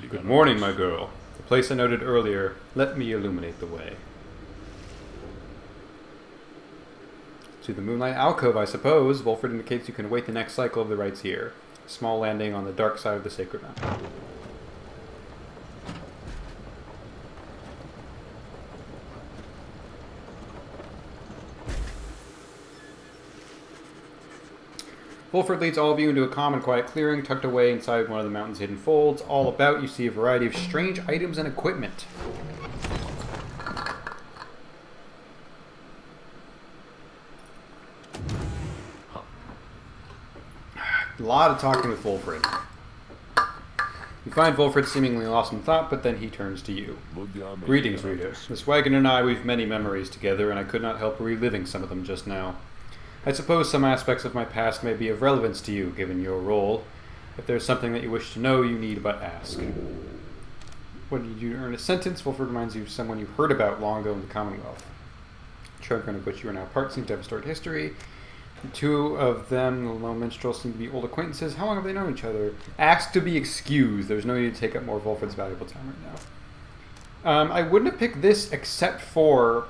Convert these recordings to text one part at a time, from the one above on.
Good morning, my girl. The place I noted earlier, let me illuminate the way. To the moonlight alcove, I suppose. Volfred indicates you can await the next cycle of the rites here. Small landing on the dark side of the sacred mountain. Volfred leads all of you into a calm and quiet clearing tucked away inside one of the mountain's hidden folds. All about you see a variety of strange items and equipment. A lot of talking with Volfred. You find Volfred seemingly lost in thought, but then he turns to you. Greetings, reader. This wagon and I weave many memories together, and I could not help reliving some of them just now. I suppose some aspects of my past may be of relevance to you, given your role. If there's something that you wish to know, you need but ask. When did you earn a sentence? Volfred reminds you of someone you heard about long ago in the Commonwealth. The children of which you are now part seem to have a storied history. The two of them, the lone minstrel, seem to be old acquaintances. How long have they known each other? Ask to be excused. There's no need to take up more of Volfred's valuable time right now. I wouldn't have picked this except for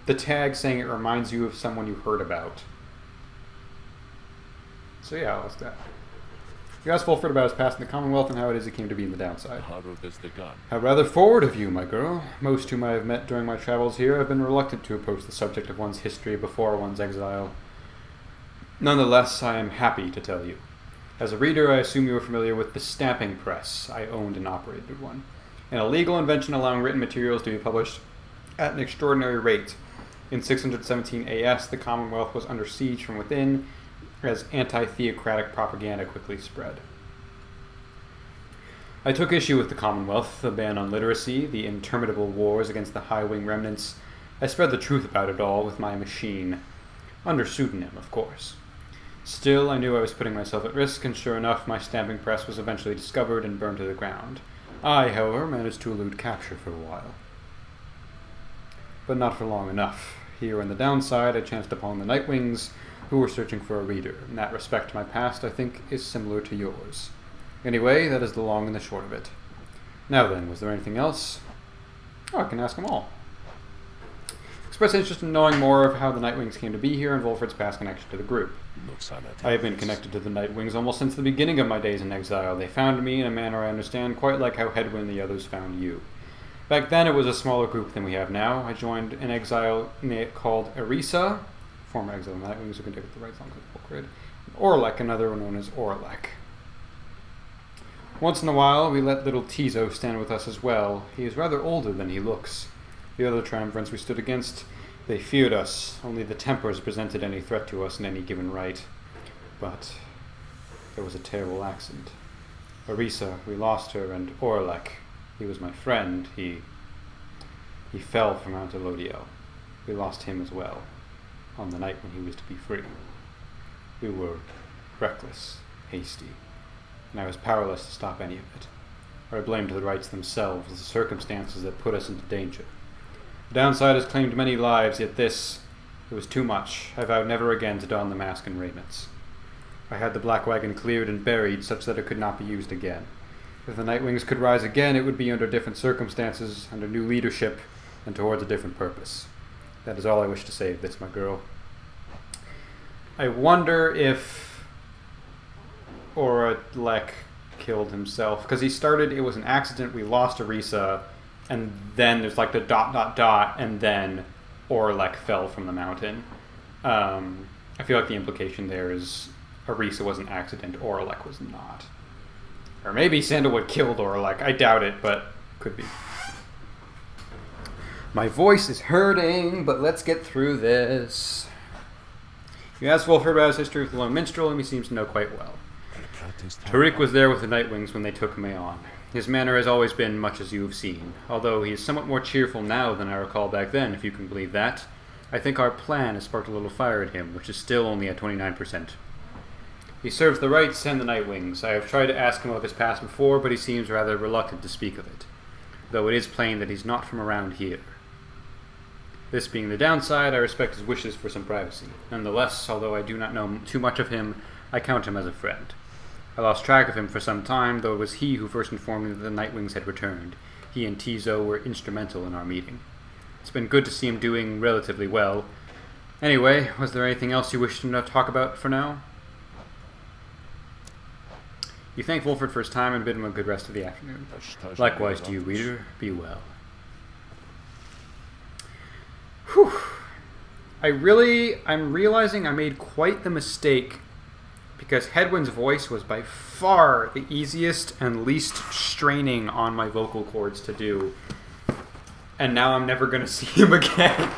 the tag saying it reminds you of someone you heard about. So yeah, I'll ask that. You asked Volfred about his past in the Commonwealth and how it is he came to be in the downside. How rather forward of you, my girl. Most whom I have met during my travels here have been reluctant to approach the subject of one's history before one's exile. Nonetheless, I am happy to tell you. As a reader, I assume you are familiar with the stamping press. I owned and operated one. An illegal invention allowing written materials to be published at an extraordinary rate. In 617 AS, the Commonwealth was under siege from within, as anti-theocratic propaganda quickly spread. I took issue with the Commonwealth, the ban on literacy, the interminable wars against the high-wing remnants. I spread the truth about it all with my machine. Under pseudonym, of course. Still, I knew I was putting myself at risk, and sure enough, my stamping press was eventually discovered and burned to the ground. I, however, managed to elude capture for a while. But not for long enough. Here on the downside, I chanced upon the Nightwings, who were searching for a reader. In that respect, my past, I think, is similar to yours. Anyway, that is the long and the short of it. Now then, was there anything else? Oh, I can ask them all. Express interest in knowing more of how the Nightwings came to be here and Volfred's past connection to the group. I have been connected to the Nightwings almost since the beginning of my days in exile. They found me in a manner I understand, quite like how Hedwyn and the others found you. Back then, it was a smaller group than we have now. I joined an exile called Erisa, former exile Nightwings who can take up the rights along with Volfred, Orlek, another known as Orlek. Once in a while, we let little Tizo stand with us as well. He is rather older than he looks. The other triumvirats we stood against, they feared us. Only the Templars presented any threat to us in any given right. But there was a terrible accident. Erisa, we lost her, and Orlek, he was my friend. He fell from Mount Elodiel. We lost him as well, on the night when he was to be free. We were reckless, hasty, and I was powerless to stop any of it. Or I blamed the rights themselves, the circumstances that put us into danger. The downside has claimed many lives, yet this, it was too much. I vowed never again to don the mask and raiments. I had the black wagon cleared and buried such that it could not be used again. If the Nightwings could rise again, it would be under different circumstances, under new leadership, and towards a different purpose. That is all I wish to say of this, my girl. I wonder if Orlek killed himself, because he started, it was an accident, we lost Erisa, and then there's like the ... and then Orlek fell from the mountain. I feel like the implication there is Erisa was an accident, Orlek was not. Or maybe Sandalwood killed Orlek. I doubt it, but could be. My voice is hurting, but let's get through this. You asked Volfred about his history with the Lone Minstrel, and he seems to know quite well. Tariq was there with the Nightwings when they took me on. His manner has always been much as you have seen, although he is somewhat more cheerful now than I recall back then, if you can believe that. I think our plan has sparked a little fire in him, which is still only at 29%. He serves the rights and the Nightwings. I have tried to ask him of his past before, but he seems rather reluctant to speak of it, though it is plain that he's not from around here. This being the downside, I respect his wishes for some privacy. Nonetheless, although I do not know too much of him, I count him as a friend. I lost track of him for some time, though it was he who first informed me that the Nightwings had returned. He and Tizo were instrumental in our meeting. It's been good to see him doing relatively well. Anyway, was there anything else you wished to talk about for now? You thank Wolford for his time and bid him a good rest of the afternoon. Likewise to you, reader. Be well. Whew. I'm realizing I made quite the mistake, because Hedwyn's voice was by far the easiest and least straining on my vocal cords to do. And now I'm never going to see him again.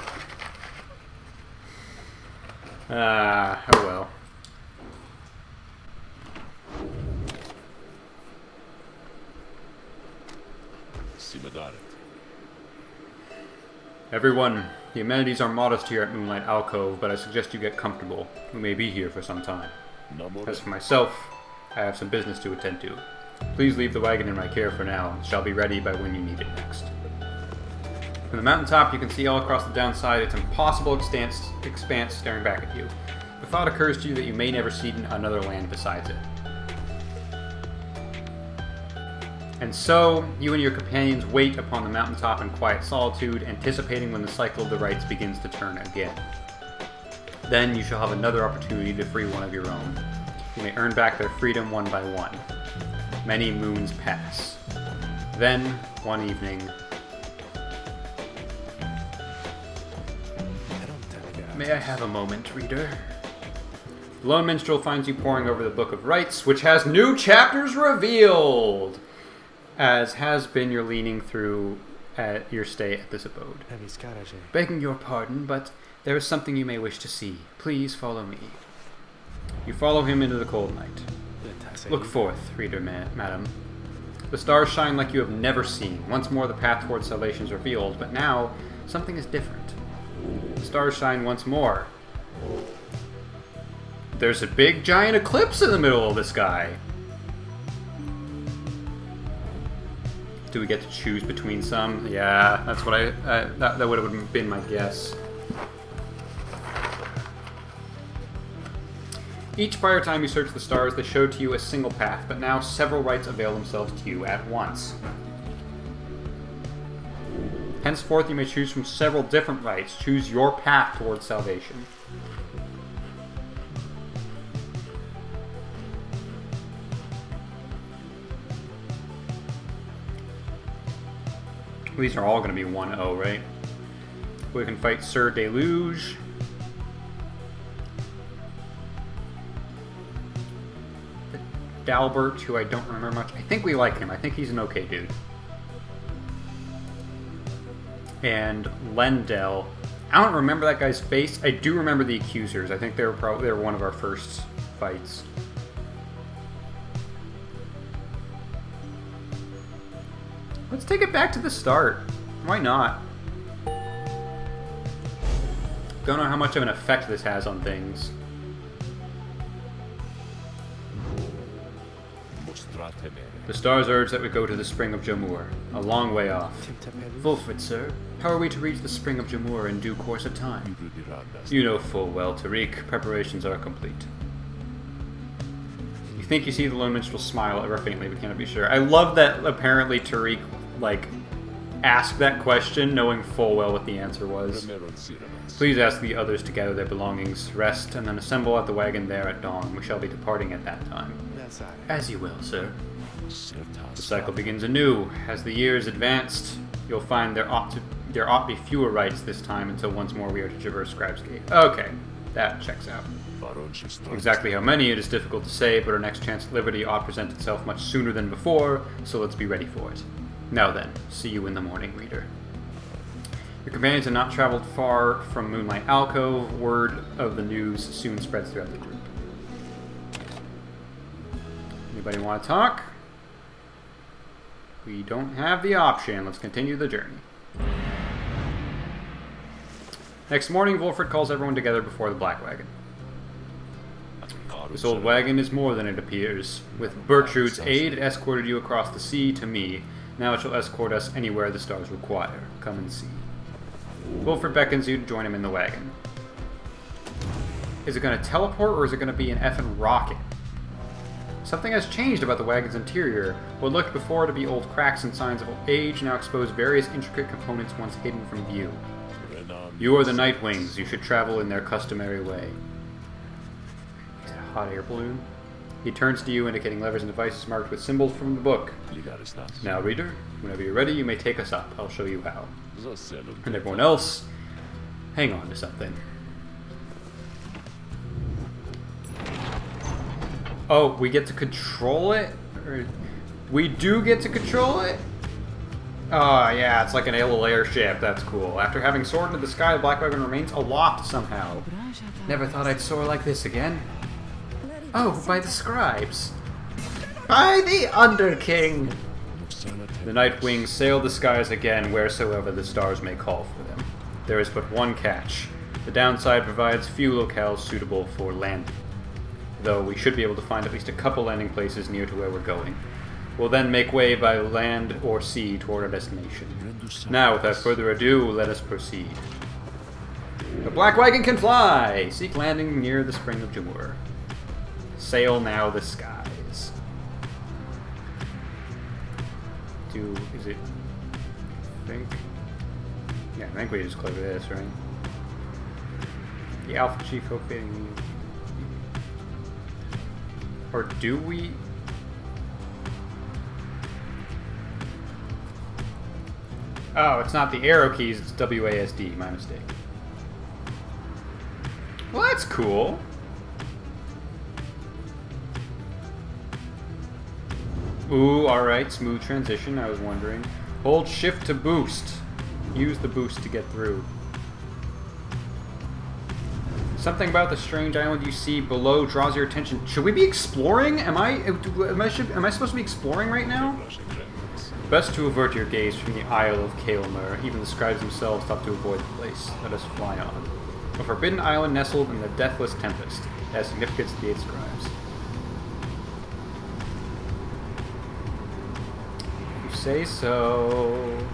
Oh well. Everyone, the amenities are modest here at Moonlight Alcove, but I suggest you get comfortable. We may be here for some time. As for myself, I have some business to attend to. Please leave the wagon in my care for now. It shall be ready by when you need it next. From the mountaintop, you can see all across the downside its impossible expanse staring back at you. The thought occurs to you that you may never see another land besides it. And so, you and your companions wait upon the mountaintop in quiet solitude, anticipating when the cycle of the rites begins to turn again. Then you shall have another opportunity to free one of your own. You may earn back their freedom one by one. Many moons pass. Then, one evening... May I have a moment, reader? The Lone Minstrel finds you poring over the Book of Rites, which has new chapters revealed! As has been your leaning through at your stay at this abode. Begging your pardon, but there is something you may wish to see. Please follow me. You follow him into the cold night. Look forth, reader madam. The stars shine like you have never seen. Once more the path towards salvation is revealed, but now something is different. The stars shine once more. There's a big giant eclipse in the middle of the sky. Do we get to choose between some? Yeah, that's what that would have been my guess. Each prior time you search the stars, they show to you a single path, but now several rites avail themselves to you at once. Henceforth, you may choose from several different rites. Choose your path towards salvation. These are all going to be 1-0, right? We can fight Sir Deluge. Dalbert, who I don't remember much. I think we like him. I think he's an okay dude. And Lendell. I don't remember that guy's face. I do remember the Accusers. I think they were one of our first fights. Let's take it back to the start. Why not? Don't know how much of an effect this has on things. The stars urge that we go to the Spring of Jamur, a long way off. Wolford, sir, how are we to reach the Spring of Jamur in due course of time? You know full well, Tariq, preparations are complete. You think you see the Lone Minstrel smile ever faintly, but cannot be sure. I love that apparently Tariq, asked that question knowing full well what the answer was. Please ask the others to gather their belongings, rest, and then assemble at the wagon there at dawn. We shall be departing at that time. As you will, sir. The cycle begins anew. As the years advanced, you'll find there ought be fewer rites this time until once more we are to traverse Scribe's Gate. Okay, that checks out. Exactly how many it is difficult to say, but our next chance at liberty ought to present itself much sooner than before, so let's be ready for it. Now then, see you in the morning, reader. Your companions have not traveled far from Moonlight Alcove. Word of the news soon spreads throughout the group. Anybody want to talk? We don't have the option. Let's continue the journey. Next morning, Wolford calls everyone together before the Black Wagon. This old wagon is more than it appears. With Bertrude's aid, it escorted you across the sea to me. Now it shall escort us anywhere the stars require. Come and see. Wolford beckons you to join him in the wagon. Is it going to teleport or is it going to be an effing rocket? Something has changed about the wagon's interior. What looked before to be old cracks and signs of age now expose various intricate components once hidden from view. You are the Nightwings. You should travel in their customary way. Is it a hot air balloon? He turns to you, indicating levers and devices marked with symbols from the book. Now, reader, whenever you're ready, you may take us up. I'll show you how. And everyone else, hang on to something. Oh, we get to control it? Or we do get to control it? Oh, yeah, it's like an little airship. That's cool. After having soared into the sky, the Black Wagon remains aloft somehow. Never thought I'd soar like this again. Oh, by the scribes. By the Underking! The Nightwings sail the skies again wheresoever the stars may call for them. There is but one catch. The downside provides few locales suitable for landing. Though we should be able to find at least a couple landing places near to where we're going. We'll then make way by land or sea toward our destination. Now, without further ado, let us proceed. The Black Wagon can fly! Seek landing near the Spring of Jamur. Sail now the skies. Is it... I think... Yeah, I think we just click this, right? The Alpha Chief hoping... Or do we? Oh, it's not the arrow keys, it's WASD, my mistake. Well, that's cool. Ooh, alright, smooth transition, I was wondering. Hold shift to boost. Use the boost to get through. Something about the strange island you see below draws your attention. Should we be exploring? Am I supposed to be exploring right now? Best to avert your gaze from the Isle of Kaelmer. Even the scribes themselves thought to avoid the place. Let us fly on. A forbidden island nestled in the deathless tempest. It has significance to the 8 scribes. You say so.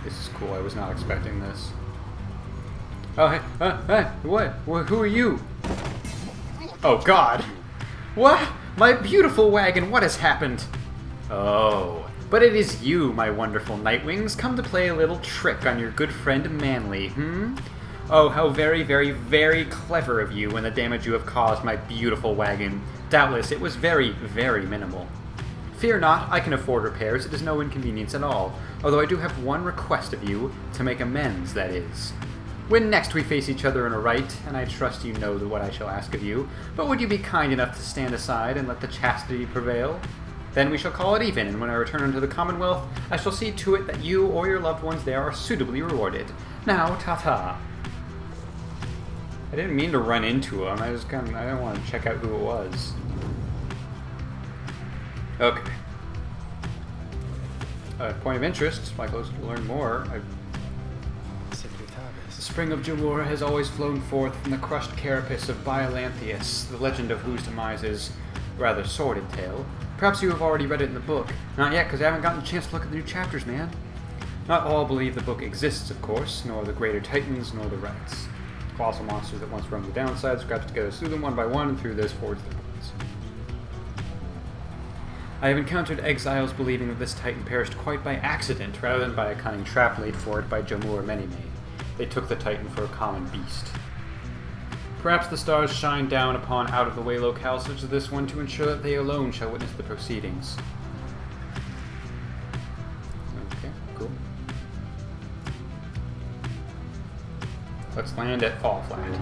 This is cool. I was not expecting this. Oh, hey, hey, what? Who are you? Oh, God. What? My beautiful wagon, what has happened? Oh, but it is you, my wonderful Nightwings, come to play a little trick on your good friend Manly, Oh, how very, very, very clever of you and the damage you have caused my beautiful wagon. Doubtless, it was very, very minimal. Fear not, I can afford repairs. It is no inconvenience at all. Although I do have one request of you, to make amends, that is. When next we face each other in a right, and I trust you know what I shall ask of you, but would you be kind enough to stand aside and let the chastity prevail? Then we shall call it even, and when I return unto the Commonwealth, I shall see to it that you or your loved ones there are suitably rewarded. Now, ta-ta. I didn't mean to run into him, I didn't want to check out who it was. Okay. Point of interest, my close to learn more. The Spring of Jamur has always flown forth from the crushed carapace of Biolanthius, the legend of whose demise is a rather sordid tale. Perhaps you have already read it in the book. Not yet, because I haven't gotten a chance to look at the new chapters, man. Not all believe the book exists, of course, nor the greater titans, nor the rights. Colossal monsters that once roamed the downsides, scratched together, slew them one by one, and through this forged their points. I have encountered exiles believing that this titan perished quite by accident, rather than by a cunning trap laid for it by Jamur Menime. They took the titan for a common beast. Perhaps the stars shine down upon out-of-the-way locales such as this one to ensure that they alone shall witness the proceedings. Okay, cool. Let's land at Fall Flat.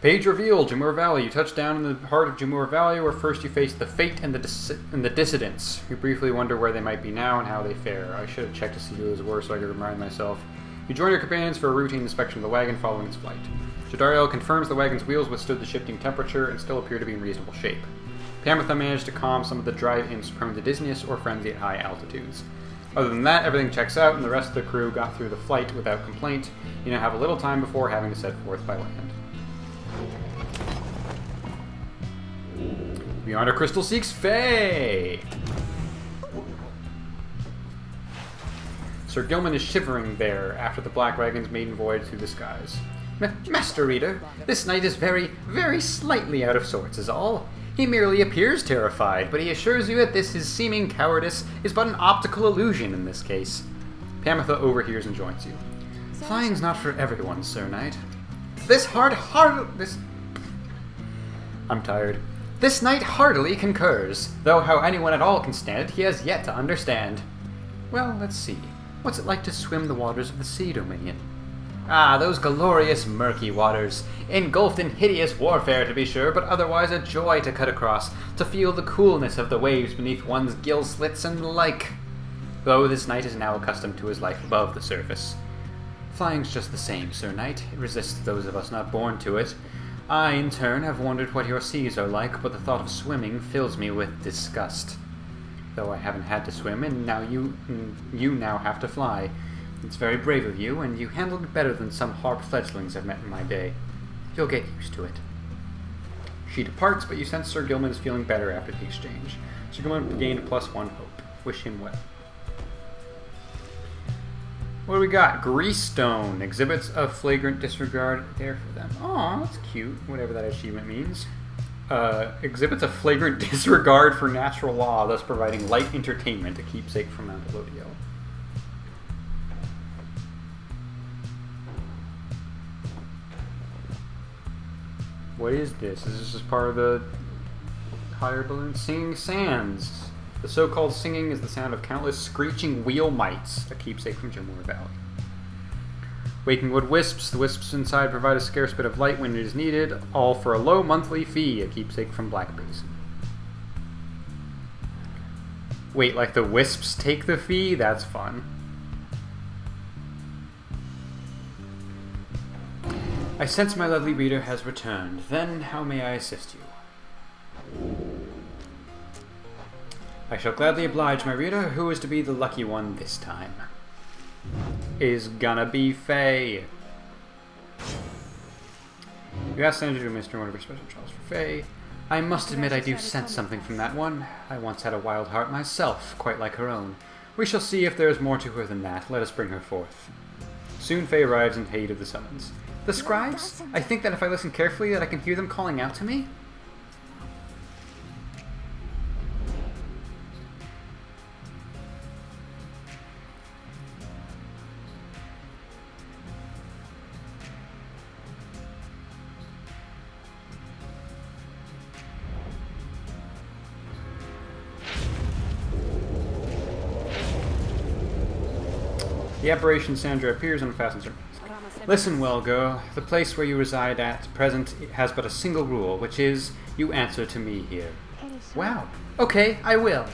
Page revealed, Jamur Valley. You touch down in the heart of Jamur Valley, where first you face the Fate and the Dissidents. You briefly wonder where they might be now and how they fare. I should have checked to see who those were so I could remind myself. You join your companions for a routine inspection of the wagon following its flight. Jodariel confirms the wagon's wheels withstood the shifting temperature and still appear to be in reasonable shape. Pamitha managed to calm some of the drive imps prone to dizziness or frenzy at high altitudes. Other than that, everything checks out and the rest of the crew got through the flight without complaint. You now have a little time before having to set forth by land. Beyond our crystal seeks Faye! Sir Gilman is shivering there after the Black Dragon's maiden voyage through the skies. Master Reader, this knight is very, very slightly out of sorts is all. He merely appears terrified, but he assures you that his seeming cowardice is but an optical illusion in this case. Pamitha overhears and joins you. Flying's not for everyone, Sir Knight. I'm tired. This knight heartily concurs, though how anyone at all can stand it he has yet to understand. Well, let's see. What's it like to swim the waters of the Sea Dominion? Ah, those glorious murky waters, engulfed in hideous warfare to be sure, but otherwise a joy to cut across, to feel the coolness of the waves beneath one's gill slits and the like. Though this knight is now accustomed to his life above the surface. Flying's just the same, Sir Knight. It resists those of us not born to it. I, in turn, have wondered what your seas are like, but the thought of swimming fills me with disgust. Though I haven't had to swim, and now you now have to fly. It's very brave of you, and you handled it better than some harp fledglings I've met in my day. You'll get used to it. She departs, but you sense Sir Gilman is feeling better after the exchange. Sir Gilman gained +1 hope. Wish him well. What do we got? Greastone. Exhibits a flagrant disregard there for them. Aw, that's cute. Whatever that achievement means. Exhibits a flagrant disregard for natural law, thus providing light entertainment, a keepsake from Mount Elodiel. What is this? Is this just part of the higher balloon? Singing Sands. The so-called singing is the sound of countless screeching wheel mites, a keepsake from Jimmoor Valley. Waking Wood Wisps. The wisps inside provide a scarce bit of light when it is needed, all for a low monthly fee, a keepsake from Black Basin. Wait, like the wisps take the fee? That's fun. I sense my lovely reader has returned. Then, how may I assist you? I shall gladly oblige my reader. Who is to be the lucky one this time? Is gonna be Faye. You asked Sandra to administer one of her special trials for Faye. I must admit I do sense something from that one. I once had a wild heart myself, quite like her own. We shall see if there is more to her than that. Let us bring her forth. Soon Faye arrives in aid of the summons. The scribes? I think that if I listen carefully that I can hear them calling out to me? The apparition Sandra appears and fastens her. Listen well, girl. The place where you reside at present has but a single rule, which is, you answer to me here. Wow. Okay, I will.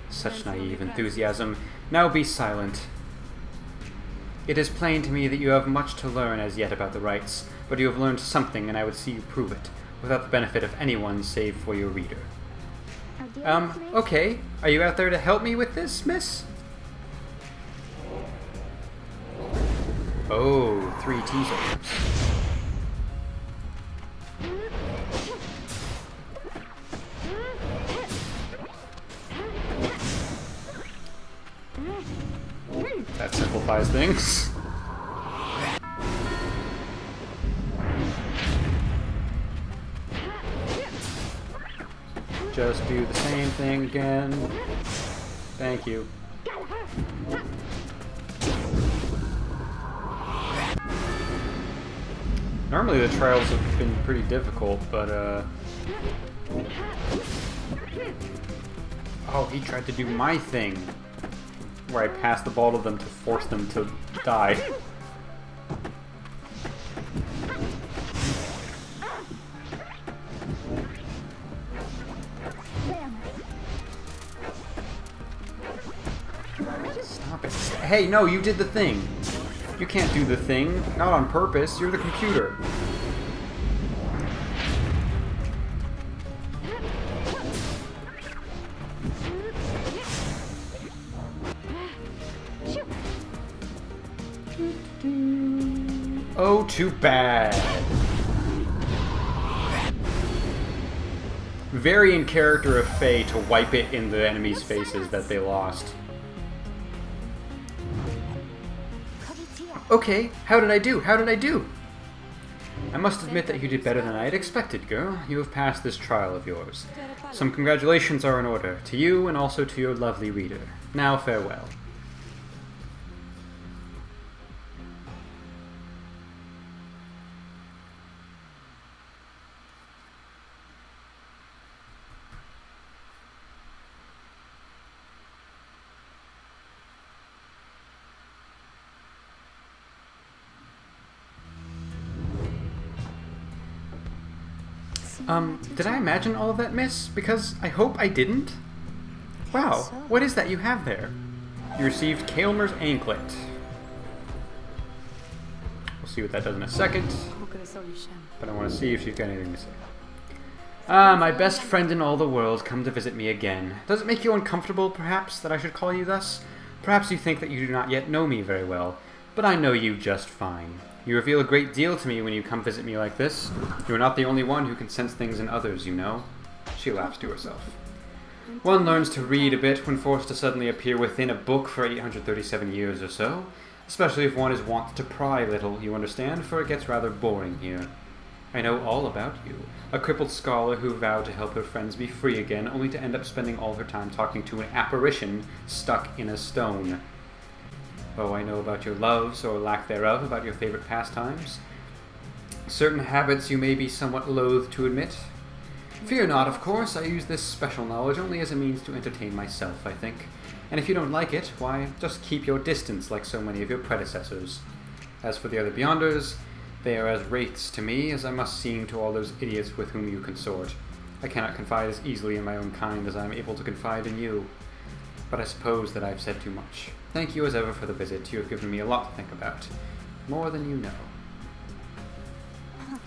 Such naive enthusiasm. Now be silent. It is plain to me that you have much to learn as yet about the rites, but you have learned something, and I would see you prove it, without the benefit of anyone save for your reader. Okay. Are you out there to help me with this, miss? Oh, 3 teasers. That simplifies things. Just do the same thing again. Thank you. Normally the trials have been pretty difficult, but oh, he tried to do my thing, where I passed the ball to them to force them to die. Stop it. Hey, no, you did the thing. You can't do the thing. Not on purpose. You're the computer. Oh, too bad. Very in character of Faye to wipe it in the enemies' faces that they lost. Okay, how did I do? How did I do? I must admit that you did better than I had expected, girl. You have passed this trial of yours. Some congratulations are in order, to you and also to your lovely reader. Now farewell. Did I imagine all of that, miss? Because I hope I didn't. Wow, what is that you have there? You received Kaelmer's anklet. We'll see what that does in a second. But I want to see if she's got anything to say. My best friend in all the world come to visit me again. Does it make you uncomfortable, perhaps, that I should call you thus? Perhaps you think that you do not yet know me very well, but I know you just fine. You reveal a great deal to me when you come visit me like this. You are not the only one who can sense things in others, you know. She laughs to herself. One learns to read a bit when forced to suddenly appear within a book for 837 years or so, especially if one is wont to pry little, you understand, for it gets rather boring here. I know all about you, a crippled scholar who vowed to help her friends be free again, only to end up spending all her time talking to an apparition stuck in a stone. Oh, I know about your loves, or lack thereof, about your favorite pastimes. Certain habits you may be somewhat loath to admit. Fear not, of course, I use this special knowledge only as a means to entertain myself, I think. And if you don't like it, why, just keep your distance like so many of your predecessors. As for the other Beyonders, they are as wraiths to me as I must seem to all those idiots with whom you consort. I cannot confide as easily in my own kind as I am able to confide in you. But I suppose that I have said too much. Thank you as ever for the visit. You have given me a lot to think about. More than you know.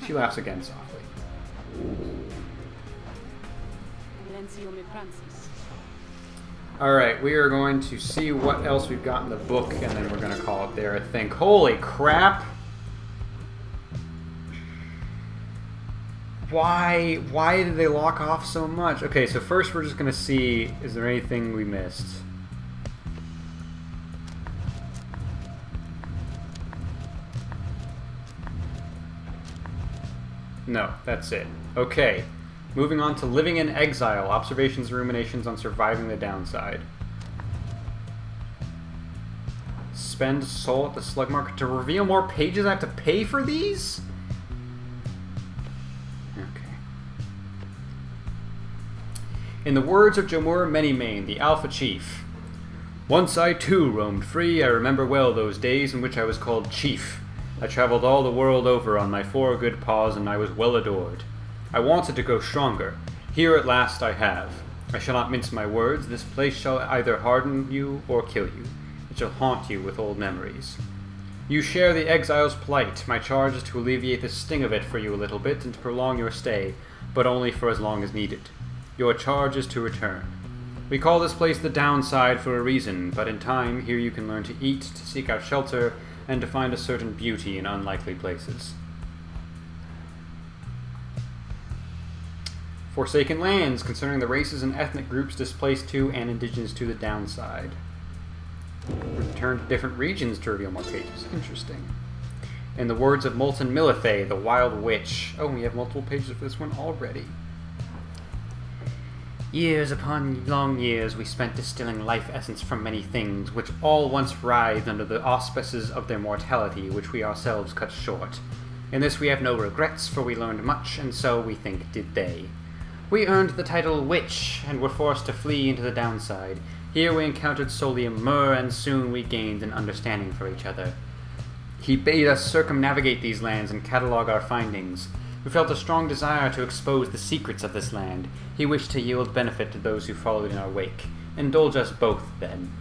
She laughs again softly. Alright, we are going to see what else we've got in the book, and then we're going to call it there, I think. Holy crap! Why did they lock off so much? Okay, so first we're just going to see, is there anything we missed? No, that's it. Okay. Moving on to Living in Exile. Observations and ruminations on surviving the downside. Spend soul at the slug market to reveal more pages. I have to pay for these? Okay. In the words of Jomur Menimane, the Alpha Chief. Once I too roamed free. I remember well those days in which I was called Chief. I traveled all the world over on my 4 good paws, and I was well adored. I wanted to grow stronger. Here at last I have. I shall not mince my words. This place shall either harden you or kill you. It shall haunt you with old memories. You share the exile's plight. My charge is to alleviate the sting of it for you a little bit and to prolong your stay, but only for as long as needed. Your charge is to return. We call this place the downside for a reason, but in time here you can learn to eat, to seek out shelter, and to find a certain beauty in unlikely places. Forsaken lands, concerning the races and ethnic groups displaced to and indigenous to the downside. Return to different regions to reveal more pages. Interesting. In the words of Molten Milithae, the Wild Witch. Oh, we have multiple pages for this one already. Years upon long years we spent distilling life essence from many things, which all once writhed under the auspices of their mortality, which we ourselves cut short. In this we have no regrets, for we learned much, and so, we think, did they. We earned the title Witch, and were forced to flee into the downside. Here we encountered Solium Mur, and soon we gained an understanding for each other. He bade us circumnavigate these lands and catalogue our findings. We felt a strong desire to expose the secrets of this land. He wished to yield benefit to those who followed in our wake. Indulge us both, then.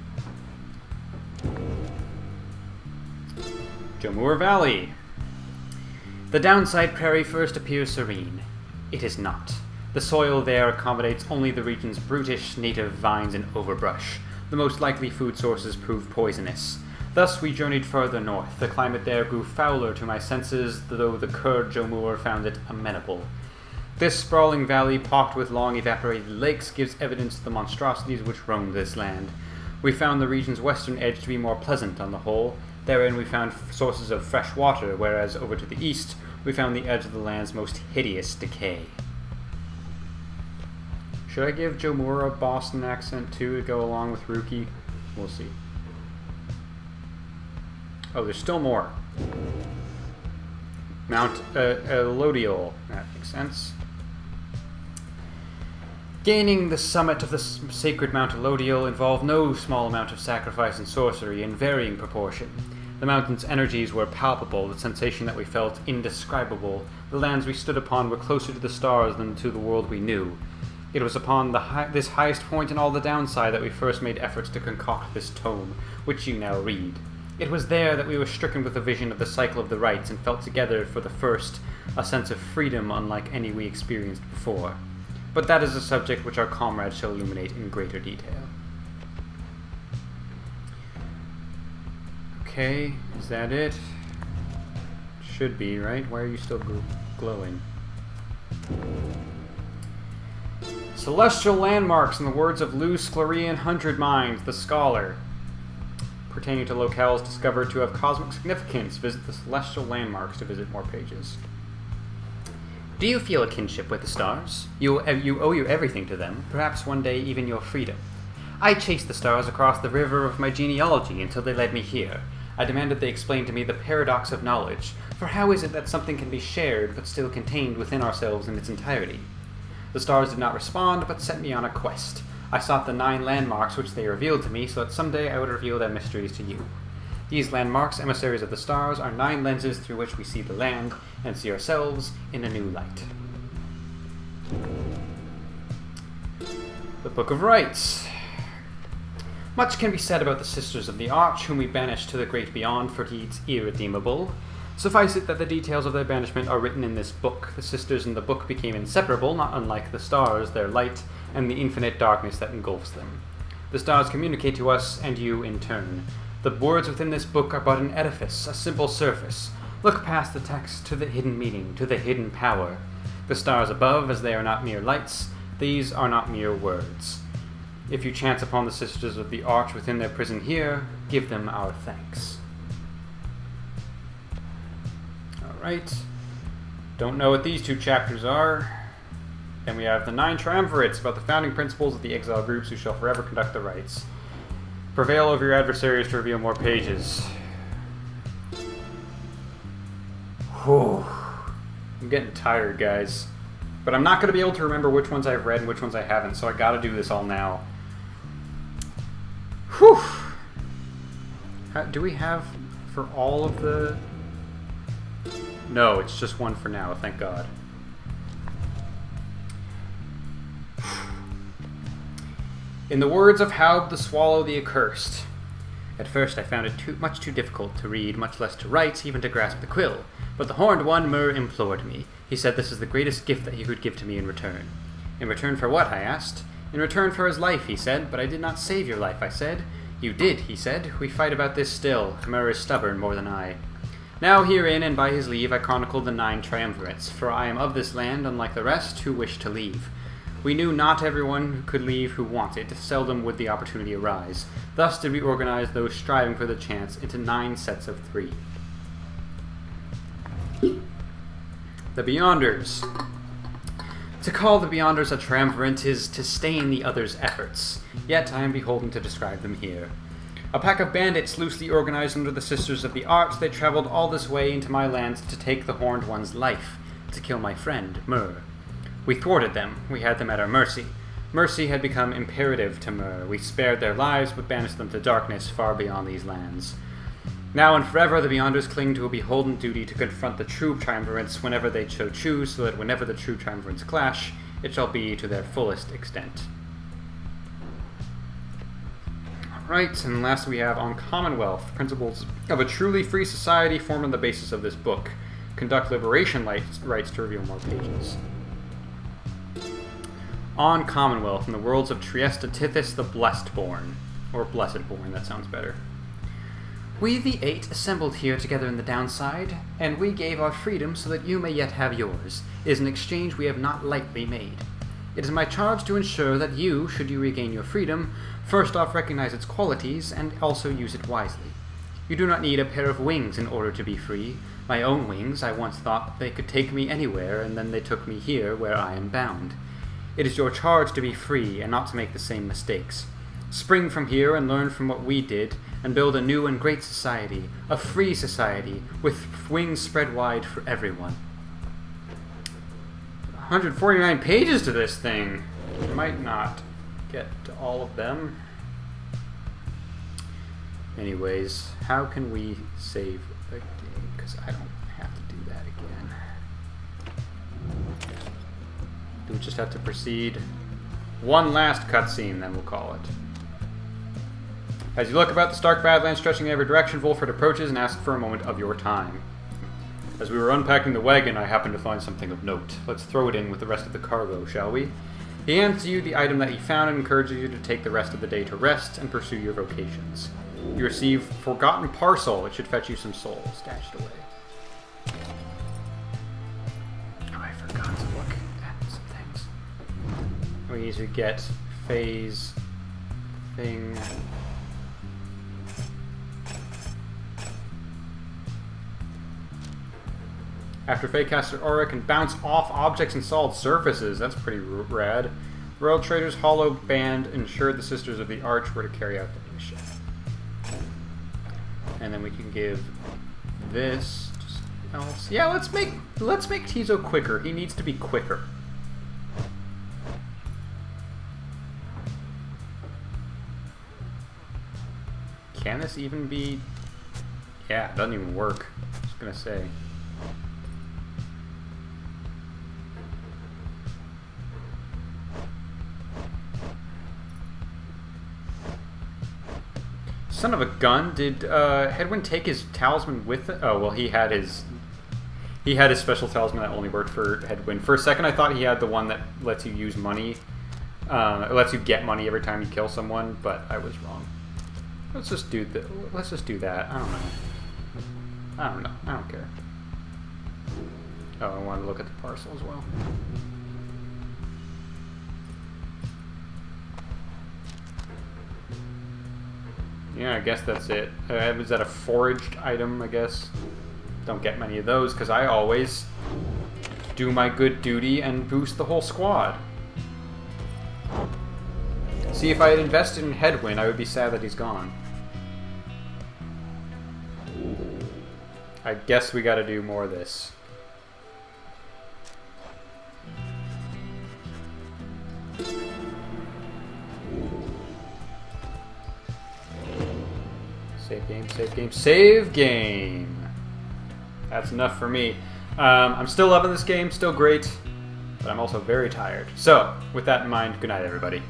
Jomur Valley. The downside prairie first appears serene. It is not. The soil there accommodates only the region's brutish native vines and overbrush. The most likely food sources proved poisonous. Thus we journeyed further north. The climate there grew fouler to my senses, though the Kurd Jomur found it amenable. This sprawling valley, pocked with long evaporated lakes, gives evidence of the monstrosities which roamed this land. We found the region's western edge to be more pleasant on the whole. Therein we found sources of fresh water, whereas over to the east we found the edge of the land's most hideous decay. Should I give Joe Moore a Boston accent too to go along with Rukey? We'll see. Oh, there's still more. Mount Elodiel. That makes sense. Gaining the summit of the sacred Mount Elodiel involved no small amount of sacrifice and sorcery in varying proportion. The mountain's energies were palpable, the sensation that we felt indescribable. The lands we stood upon were closer to the stars than to the world we knew. It was upon this highest point in all the downside that we first made efforts to concoct this tome, which you now read. It was there that we were stricken with a vision of the cycle of the rites and felt together for the first a sense of freedom unlike any we experienced before. But that is a subject which our comrades shall illuminate in greater detail. Okay, is that it? Should be, right? Why are you still glowing? Celestial landmarks, in the words of Lou Sclerian Hundred Minds, the scholar. Pertaining to locales discovered to have cosmic significance, visit the celestial landmarks to visit more pages. Do you feel a kinship with the stars? You owe everything to them, perhaps one day even your freedom. I chased the stars across the river of my genealogy until they led me here. I demanded they explain to me the paradox of knowledge, for how is it that something can be shared but still contained within ourselves in its entirety? The stars did not respond, but sent me on a quest. I sought the 9 landmarks which they revealed to me, so that someday I would reveal their mysteries to you. These landmarks, emissaries of the stars, are 9 lenses through which we see the land and see ourselves in a new light. The Book of Rites. Much can be said about the Sisters of the Arch, whom we banished to the great beyond for deeds irredeemable. Suffice it that the details of their banishment are written in this book. The sisters in the book became inseparable, not unlike the stars, their light, and the infinite darkness that engulfs them. The stars communicate to us, and you in turn. The words within this book are but an edifice, a simple surface. Look past the text to the hidden meaning, to the hidden power. The stars above, as they are not mere lights, these are not mere words. If you chance upon the Sisters of the Arch within their prison here, give them our thanks. Alright. Don't know what these 2 chapters are. Then we have the 9 triumvirates about the founding principles of the exile groups who shall forever conduct the rites. Prevail over your adversaries to reveal more pages. Whew. I'm getting tired, guys. But I'm not going to be able to remember which ones I've read and which ones I haven't, so I gotta do this all now. Whew! Do we have for all of the... No, it's just one for now, thank God. In the words of Haub the Swallow the Accursed. At first I found it much too difficult to read, much less to write, even to grasp the quill. But the Horned One Mur implored me. He said this is the greatest gift that he could give to me in return. In return for what, I asked. In return for his life, he said. But I did not save your life, I said. You did, he said. We fight about this still. Mur is stubborn more than I. Now herein, and by his leave, I chronicle the 9 triumvirates, for I am of this land, unlike the rest, who wish to leave. We knew not everyone could leave who wanted, seldom would the opportunity arise. Thus did we organize those striving for the chance into 9 sets of 3. The Beyonders. To call the Beyonders a triumvirate is to stain the other's efforts, yet I am beholden to describe them here. A pack of bandits loosely organized under the Sisters of the Arch, they traveled all this way into my lands to take the Horned One's life, to kill my friend, Mur. We thwarted them. We had them at our mercy. Mercy had become imperative to Mur. We spared their lives, but banished them to darkness far beyond these lands. Now and forever the Beyonders cling to a beholden duty to confront the true triumvirates whenever they so choose, so that whenever the true triumvirates clash, it shall be to their fullest extent. Alright, and last we have on Commonwealth, principles of a truly free society forming the basis of this book. Conduct liberation rites to reveal more pages. On Commonwealth, in the worlds of Triesta Tithys the Blessed-born. Or Blessed-born, that sounds better. We the 8 assembled here together in the downside, and we gave our freedom so that you may yet have yours. It is an exchange we have not lightly made. It is my charge to ensure that you, should you regain your freedom, first off recognize its qualities and also use it wisely. You do not need a pair of wings in order to be free. My own wings, I once thought they could take me anywhere, and then they took me here where I am bound. It is your charge to be free and not to make the same mistakes. Spring from here and learn from what we did, and build a new and great society, a free society, with wings spread wide for everyone. 149 pages to this thing. I might not get to all of them. Anyways, how can we save the game? Because I don't have to do that again. Do we just have to proceed? One last cutscene, then we'll call it. As you look about the stark badlands stretching in every direction, Volfred approaches and asks for a moment of your time. As we were unpacking the wagon, I happened to find something of note. Let's throw it in with the rest of the cargo, shall we? He hands you the item that he found and encourages you to take the rest of the day to rest and pursue your vocations. You receive Forgotten Parcel. It should fetch you some souls stashed away. Oh, I forgot to look at some things. We need to get phase thing. After Faecaster Aura can bounce off objects and solid surfaces. That's pretty rad. Royal Trader's Hollow Band ensured the Sisters of the Arch were to carry out the mission. And then we can give this just else. Yeah, let's make Tizo quicker. He needs to be quicker. Can this even be? Yeah, it doesn't even work. I was gonna say. Son of a gun! Did Hedwyn take his talisman with it? Oh well, he had his special talisman that only worked for Hedwyn. For a second, I thought he had the one that lets you use money, it lets you get money every time you kill someone, but I was wrong. Let's just do that. Let's just do that. I don't know. I don't care. Oh, I wanted to look at the parcel as well. Yeah, I guess that's it. Was that a foraged item, I guess? Don't get many of those, because I always do my good duty and boost the whole squad. See, if I had invested in Hedwyn, I would be sad that he's gone. I guess we gotta do more of this. Save game, save game, save game! That's enough for me. I'm still loving this game, still great, but I'm also very tired. So, with that in mind, good night, everybody.